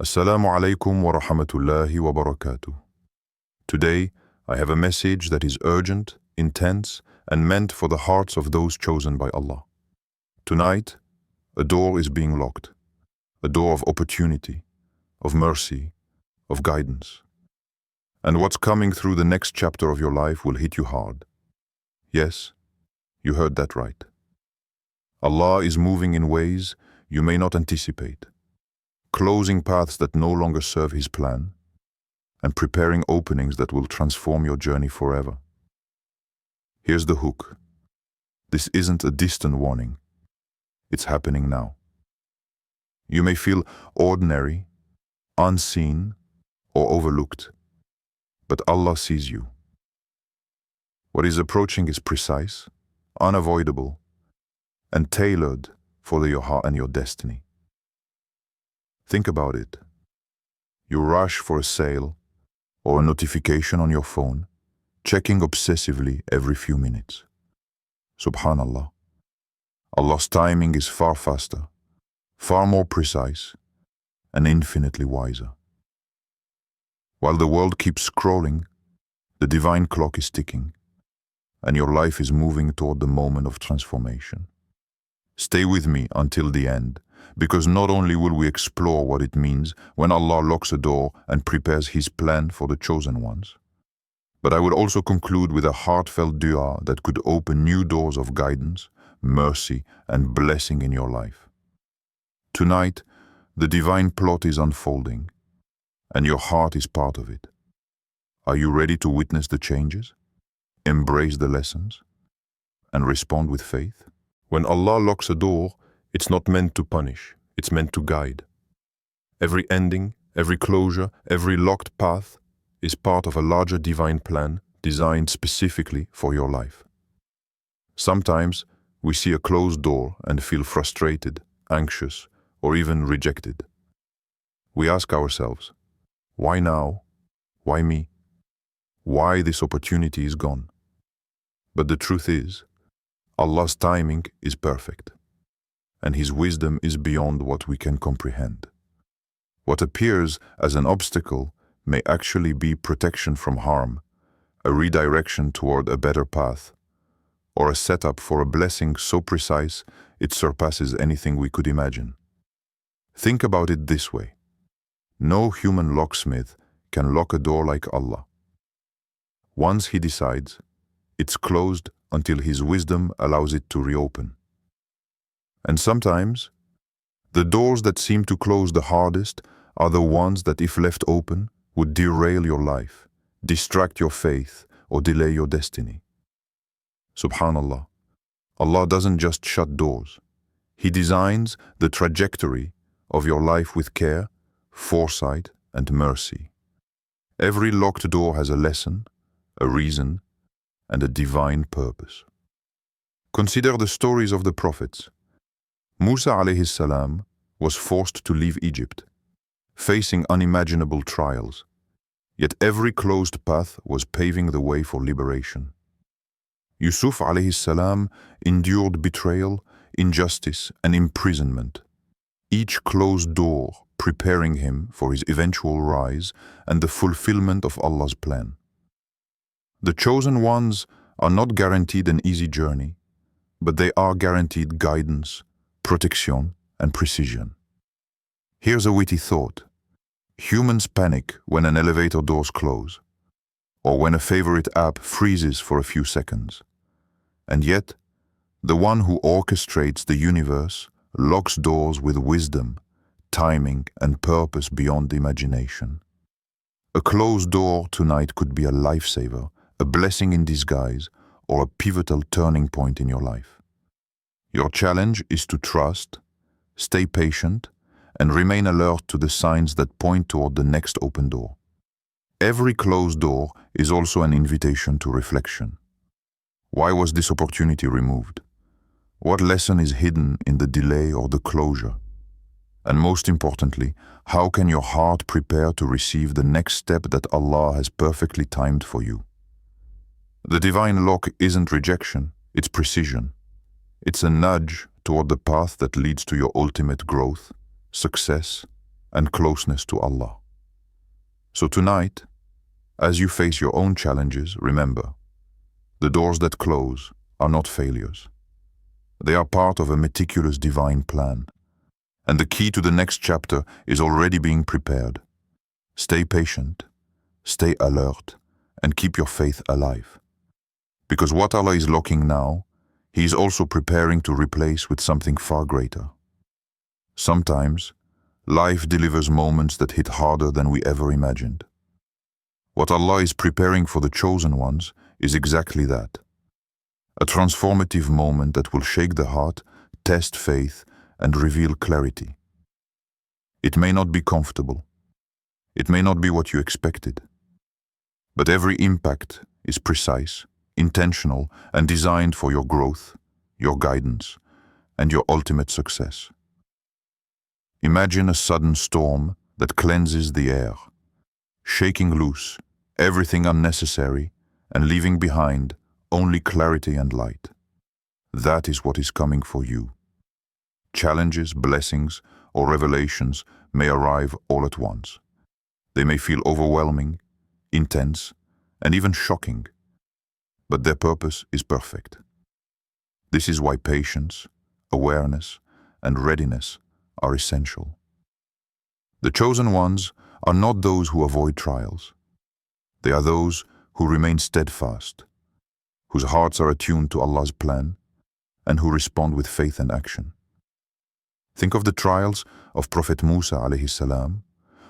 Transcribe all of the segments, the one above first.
Assalamu alaikum warahamatulahi wabarakatuh. Today, I have a message that is urgent, intense, and meant for the hearts of those chosen by Allah. Tonight, a door is being locked, a door of opportunity, of mercy, of guidance. And what's coming through the next chapter of your life will hit you hard. Yes, you heard that right. Allah is moving in ways you may not anticipate, closing paths that no longer serve His plan, and preparing openings that will transform your journey forever. Here's the hook. This isn't a distant warning. It's happening now. You may feel ordinary, unseen, or overlooked, but Allah sees you. What is approaching is precise, unavoidable, and tailored for your heart and your destiny. Think about it. You rush for a sale or a notification on your phone, checking obsessively every few minutes. Subhanallah. Allah's timing is far faster, far more precise, and infinitely wiser. While the world keeps scrolling, the divine clock is ticking, and your life is moving toward the moment of transformation. Stay with me until the end, because not only will we explore what it means when Allah locks a door and prepares His plan for the chosen ones, but I will also conclude with a heartfelt dua that could open new doors of guidance, mercy, and blessing in your life. Tonight, the divine plot is unfolding, and your heart is part of it. Are you ready to witness the changes, embrace the lessons, and respond with faith? When Allah locks a door, it's not meant to punish, it's meant to guide. Every ending, every closure, every locked path is part of a larger divine plan designed specifically for your life. Sometimes we see a closed door and feel frustrated, anxious, or even rejected. We ask ourselves, why now? Why me? Why this opportunity is gone? But the truth is, Allah's timing is perfect, and His wisdom is beyond what we can comprehend. What appears as an obstacle may actually be protection from harm, a redirection toward a better path, or a setup for a blessing so precise it surpasses anything we could imagine. Think about it this way. No human locksmith can lock a door like Allah. Once He decides, it's closed until His wisdom allows it to reopen. And sometimes, the doors that seem to close the hardest are the ones that, if left open, would derail your life, distract your faith, or delay your destiny. Subhanallah, Allah doesn't just shut doors. He designs the trajectory of your life with care, foresight, and mercy. Every locked door has a lesson, a reason, and a divine purpose. Consider the stories of the prophets. Musa alayhi salam was forced to leave Egypt, facing unimaginable trials, yet every closed path was paving the way for liberation. Yusuf alayhi salam endured betrayal, injustice, and imprisonment, each closed door preparing him for his eventual rise and the fulfillment of Allah's plan. The chosen ones are not guaranteed an easy journey, but they are guaranteed guidance, protection, and precision. Here's a witty thought. Humans panic when an elevator doors close, or when a favorite app freezes for a few seconds. And yet, the one who orchestrates the universe locks doors with wisdom, timing, and purpose beyond imagination. A closed door tonight could be a lifesaver, a blessing in disguise, or a pivotal turning point in your life. Your challenge is to trust, stay patient, and remain alert to the signs that point toward the next open door. Every closed door is also an invitation to reflection. Why was this opportunity removed? What lesson is hidden in the delay or the closure? And most importantly, how can your heart prepare to receive the next step that Allah has perfectly timed for you? The divine lock isn't rejection, it's precision. It's a nudge toward the path that leads to your ultimate growth, success, and closeness to Allah. So tonight, as you face your own challenges, remember, the doors that close are not failures. They are part of a meticulous divine plan, and the key to the next chapter is already being prepared. Stay patient, stay alert, and keep your faith alive. Because what Allah is locking now, He is also preparing to replace with something far greater. Sometimes, life delivers moments that hit harder than we ever imagined. What Allah is preparing for the chosen ones is exactly that. A transformative moment that will shake the heart, test faith, and reveal clarity. It may not be comfortable. It may not be what you expected. But every impact is precise, intentional, and designed for your growth, your guidance, and your ultimate success. Imagine a sudden storm that cleanses the air, shaking loose everything unnecessary and leaving behind only clarity and light. That is what is coming for you. Challenges, blessings, or revelations may arrive all at once. They may feel overwhelming, intense, and even shocking, but their purpose is perfect. This is why patience, awareness, and readiness are essential. The chosen ones are not those who avoid trials. They are those who remain steadfast, whose hearts are attuned to Allah's plan, and who respond with faith and action. Think of the trials of Prophet Musa alayhi salam,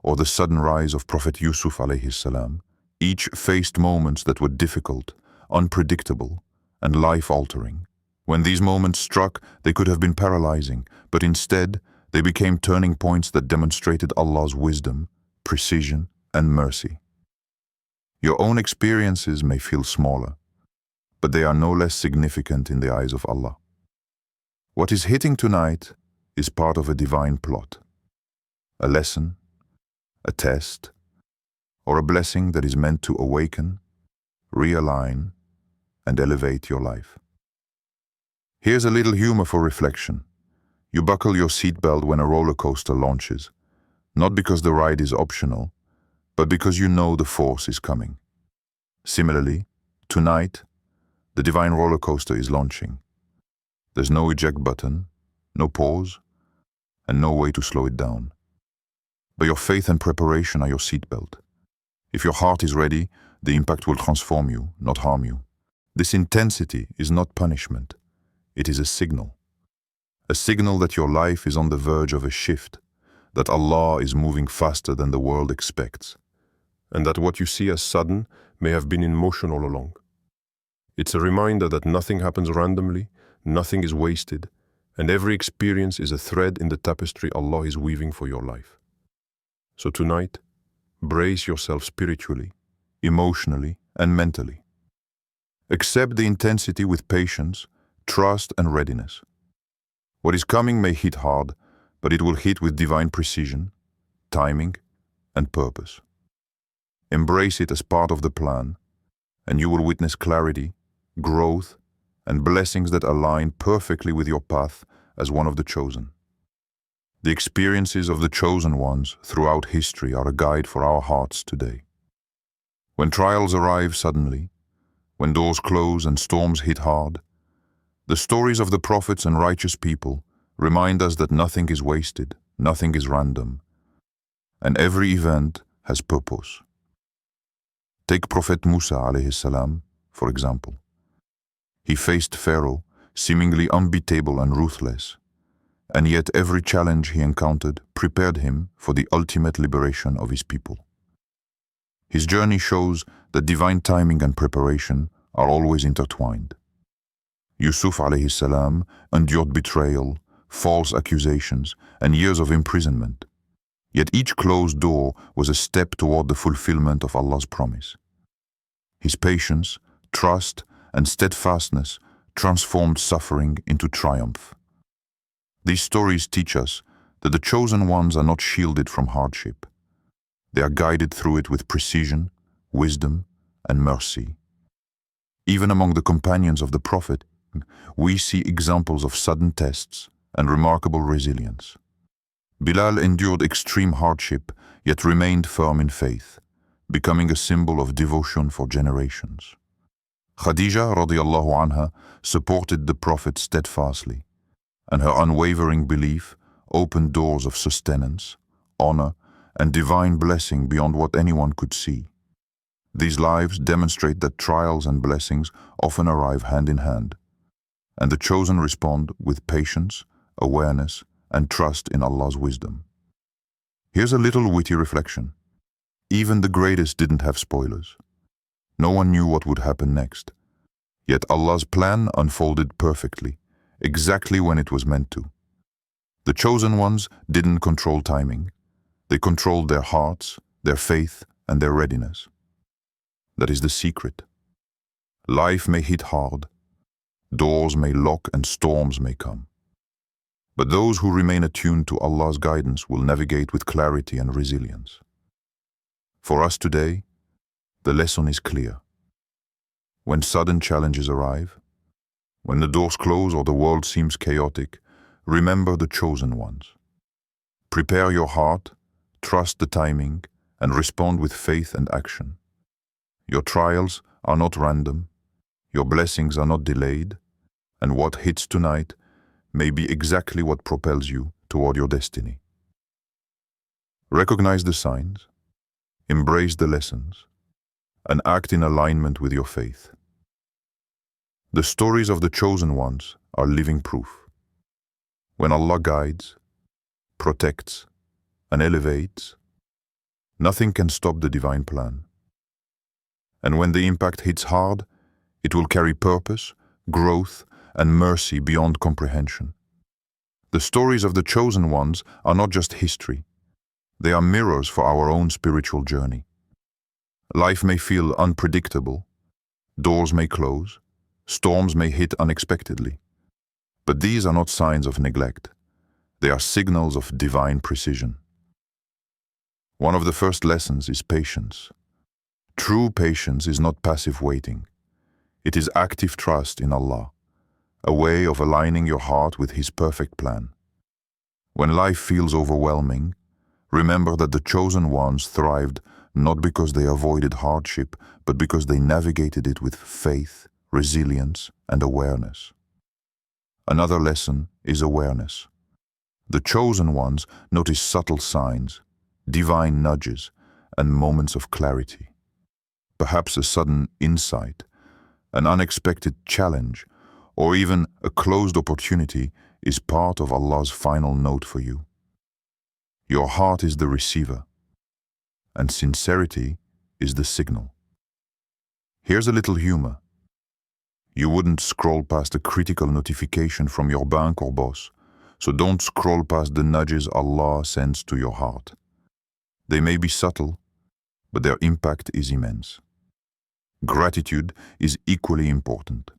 or the sudden rise of Prophet Yusuf alayhi salam. Each faced moments that were difficult, unpredictable, and life-altering. When these moments struck, they could have been paralyzing, but instead, they became turning points that demonstrated Allah's wisdom, precision, and mercy. Your own experiences may feel smaller, but they are no less significant in the eyes of Allah. What is hitting tonight is part of a divine plot, a lesson, a test, or a blessing that is meant to awaken, realign, and elevate your life. Here's a little humor for reflection. You buckle your seatbelt when a roller coaster launches, not because the ride is optional, but because you know the force is coming. Similarly, tonight, the divine roller coaster is launching. There's no eject button, no pause, and no way to slow it down. But your faith and preparation are your seatbelt. If your heart is ready, the impact will transform you, not harm you. This intensity is not punishment. It is a signal. A signal that your life is on the verge of a shift, that Allah is moving faster than the world expects, and that what you see as sudden may have been in motion all along. It's a reminder that nothing happens randomly, nothing is wasted, and every experience is a thread in the tapestry Allah is weaving for your life. So tonight, brace yourself spiritually, emotionally, and mentally. Accept the intensity with patience, trust, and readiness. What is coming may hit hard, but it will hit with divine precision, timing, and purpose. Embrace it as part of the plan, and you will witness clarity, growth, and blessings that align perfectly with your path as one of the chosen. The experiences of the chosen ones throughout history are a guide for our hearts today. When trials arrive suddenly, when doors close and storms hit hard, the stories of the prophets and righteous people remind us that nothing is wasted, nothing is random, and every event has purpose. Take Prophet Musa alayhi salam, for example. He faced Pharaoh, seemingly unbeatable and ruthless, and yet every challenge he encountered prepared him for the ultimate liberation of his people. His journey shows that divine timing and preparation are always intertwined. Yusuf alayhi salam endured betrayal, false accusations, and years of imprisonment. Yet each closed door was a step toward the fulfillment of Allah's promise. His patience, trust, and steadfastness transformed suffering into triumph. These stories teach us that the chosen ones are not shielded from hardship. They are guided through it with precision, wisdom, and mercy. Even among the companions of the Prophet, we see examples of sudden tests and remarkable resilience. Bilal endured extreme hardship, yet remained firm in faith, becoming a symbol of devotion for generations. Khadija radiallahu anha supported the Prophet steadfastly, and her unwavering belief opened doors of sustenance, honor, and divine blessing beyond what anyone could see. These lives demonstrate that trials and blessings often arrive hand in hand, and the chosen respond with patience, awareness, and trust in Allah's wisdom. Here's a little witty reflection. Even the greatest didn't have spoilers. No one knew what would happen next. Yet Allah's plan unfolded perfectly, exactly when it was meant to. The chosen ones didn't control timing. They controlled their hearts, their faith, and their readiness. That is the secret. Life may hit hard, doors may lock, and storms may come. But those who remain attuned to Allah's guidance will navigate with clarity and resilience. For us today, the lesson is clear. When sudden challenges arrive, when the doors close or the world seems chaotic, remember the chosen ones. Prepare your heart, trust the timing, and respond with faith and action. Your trials are not random, your blessings are not delayed, and what hits tonight may be exactly what propels you toward your destiny. Recognize the signs, embrace the lessons, and act in alignment with your faith. The stories of the chosen ones are living proof. When Allah guides, protects, and elevates, nothing can stop the divine plan. And when the impact hits hard, it will carry purpose, growth, and mercy beyond comprehension. The stories of the chosen ones are not just history. They are mirrors for our own spiritual journey. Life may feel unpredictable, doors may close, storms may hit unexpectedly. But these are not signs of neglect. They are signals of divine precision. One of the first lessons is patience. True patience is not passive waiting. It is active trust in Allah, a way of aligning your heart with His perfect plan. When life feels overwhelming, remember that the chosen ones thrived not because they avoided hardship, but because they navigated it with faith, resilience, and awareness. Another lesson is awareness. The chosen ones notice subtle signs, divine nudges, and moments of clarity. Perhaps a sudden insight, an unexpected challenge, or even a closed opportunity is part of Allah's final note for you. Your heart is the receiver, and sincerity is the signal. Here's a little humor. You wouldn't scroll past a critical notification from your bank or boss, so don't scroll past the nudges Allah sends to your heart. They may be subtle, but their impact is immense. Gratitude is equally important.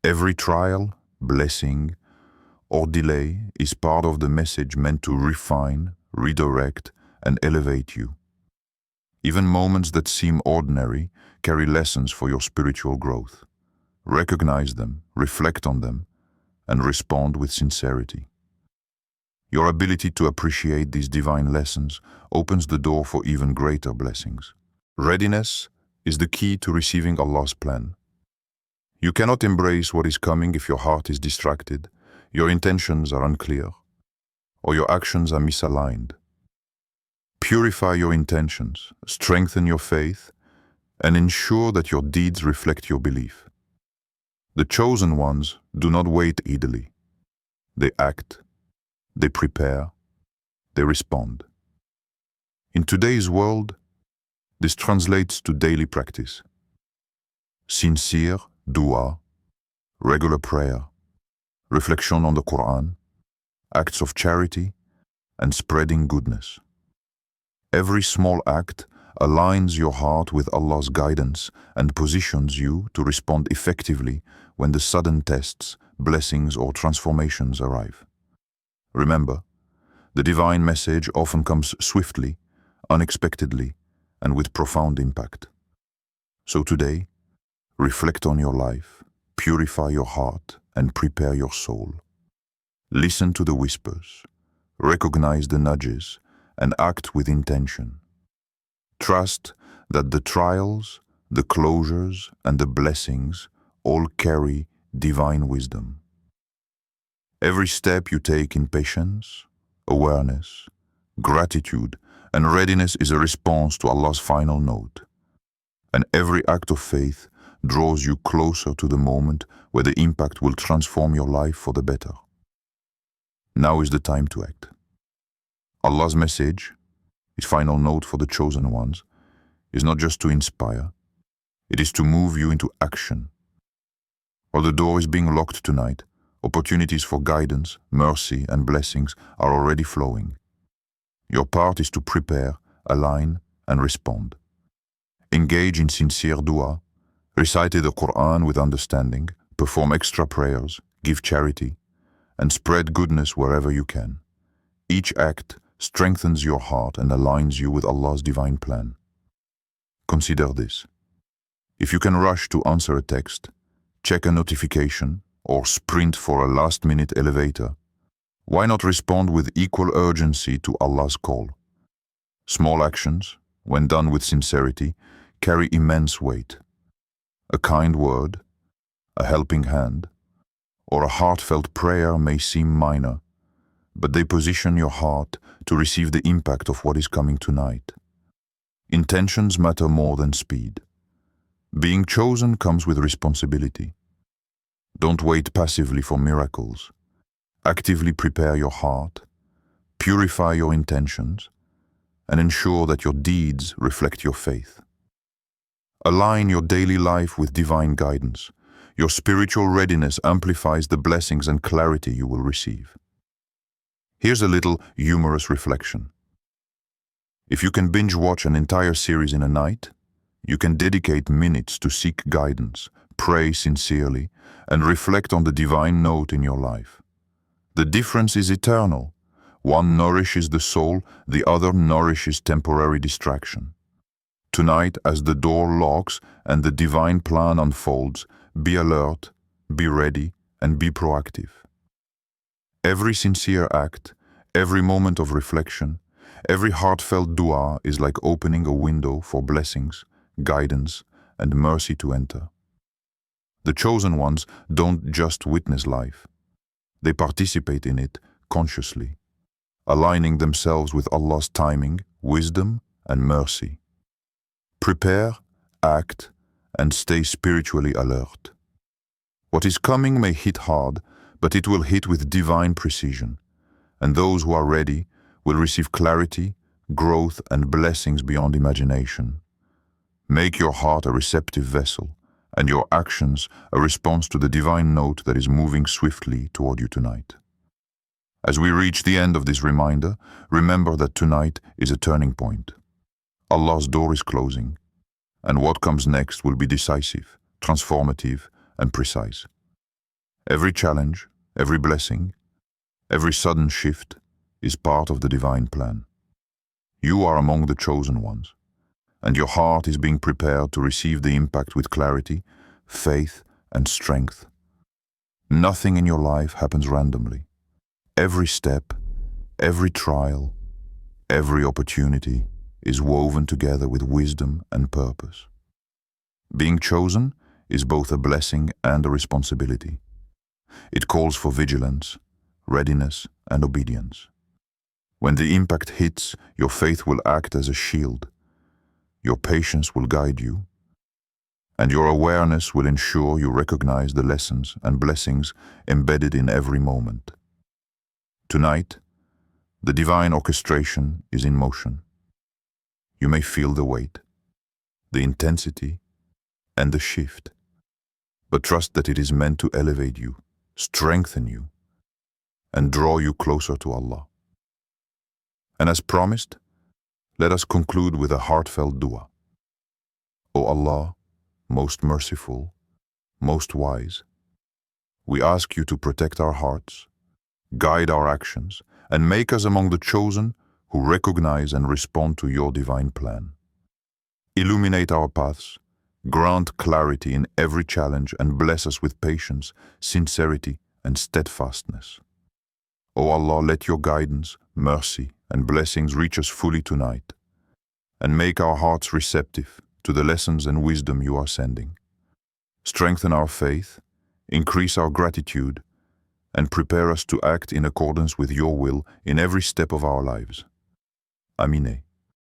Every trial, blessing, or delay is part of the message meant to refine, redirect, and elevate you. Even moments that seem ordinary carry lessons for your spiritual growth. Recognize them, reflect on them, and respond with sincerity. Your ability to appreciate these divine lessons opens the door for even greater blessings. Readiness is the key to receiving Allah's plan. You cannot embrace what is coming if your heart is distracted, your intentions are unclear, or your actions are misaligned. Purify your intentions, strengthen your faith, and ensure that your deeds reflect your belief. The chosen ones do not wait idly. They act, they prepare, they respond. In today's world, this translates to daily practice. Sincere dua, regular prayer, reflection on the Quran, acts of charity, and spreading goodness. Every small act aligns your heart with Allah's guidance and positions you to respond effectively when the sudden tests, blessings, or transformations arrive. Remember, the divine message often comes swiftly, unexpectedly, and with profound impact. So today, reflect on your life, purify your heart, and prepare your soul. Listen to the whispers, recognize the nudges, and act with intention. Trust that the trials, the closures, and the blessings all carry divine wisdom. Every step you take in patience, awareness, gratitude, and readiness is a response to Allah's final note. And every act of faith draws you closer to the moment where the impact will transform your life for the better. Now is the time to act. Allah's message, His final note for the chosen ones, is not just to inspire, it is to move you into action. While the door is being locked tonight, opportunities for guidance, mercy, and blessings are already flowing. Your part is to prepare, align, and respond. Engage in sincere dua, recite the Quran with understanding, perform extra prayers, give charity, and spread goodness wherever you can. Each act strengthens your heart and aligns you with Allah's divine plan. Consider this. If you can rush to answer a text, check a notification, or sprint for a last-minute elevator, why not respond with equal urgency to Allah's call? Small actions, when done with sincerity, carry immense weight. A kind word, a helping hand, or a heartfelt prayer may seem minor, but they position your heart to receive the impact of what is coming tonight. Intentions matter more than speed. Being chosen comes with responsibility. Don't wait passively for miracles. Actively prepare your heart, purify your intentions, and ensure that your deeds reflect your faith. Align your daily life with divine guidance. Your spiritual readiness amplifies the blessings and clarity you will receive. Here's a little humorous reflection. If you can binge watch an entire series in a night, you can dedicate minutes to seek guidance, pray sincerely, and reflect on the divine note in your life. The difference is eternal. One nourishes the soul, the other nourishes temporary distraction. Tonight, as the door locks and the divine plan unfolds, be alert, be ready, and be proactive. Every sincere act, every moment of reflection, every heartfelt dua is like opening a window for blessings, guidance, and mercy to enter. The chosen ones don't just witness life. They participate in it consciously, aligning themselves with Allah's timing, wisdom, and mercy. Prepare, act, and stay spiritually alert. What is coming may hit hard, but it will hit with divine precision, and those who are ready will receive clarity, growth, and blessings beyond imagination. Make your heart a receptive vessel, and your actions a response to the divine note that is moving swiftly toward you tonight. As we reach the end of this reminder, remember that tonight is a turning point. Allah's door is closing, and what comes next will be decisive, transformative, and precise. Every challenge, every blessing, every sudden shift is part of the divine plan. You are among the chosen ones, and your heart is being prepared to receive the impact with clarity, faith, and strength. Nothing in your life happens randomly. Every step, every trial, every opportunity is woven together with wisdom and purpose. Being chosen is both a blessing and a responsibility. It calls for vigilance, readiness, and obedience. When the impact hits, your faith will act as a shield. Your patience will guide you, and your awareness will ensure you recognize the lessons and blessings embedded in every moment. Tonight, the divine orchestration is in motion. You may feel the weight, the intensity, and the shift, but trust that it is meant to elevate you, strengthen you, and draw you closer to Allah. And as promised, let us conclude with a heartfelt dua. O Allah, most merciful, most wise, we ask you to protect our hearts, guide our actions, and make us among the chosen who recognize and respond to your divine plan. Illuminate our paths, grant clarity in every challenge, and bless us with patience, sincerity, and steadfastness. O Allah, let your guidance, mercy, and blessings reach us fully tonight, and make our hearts receptive to the lessons and wisdom you are sending. Strengthen our faith, increase our gratitude, and prepare us to act in accordance with your will in every step of our lives. Amine.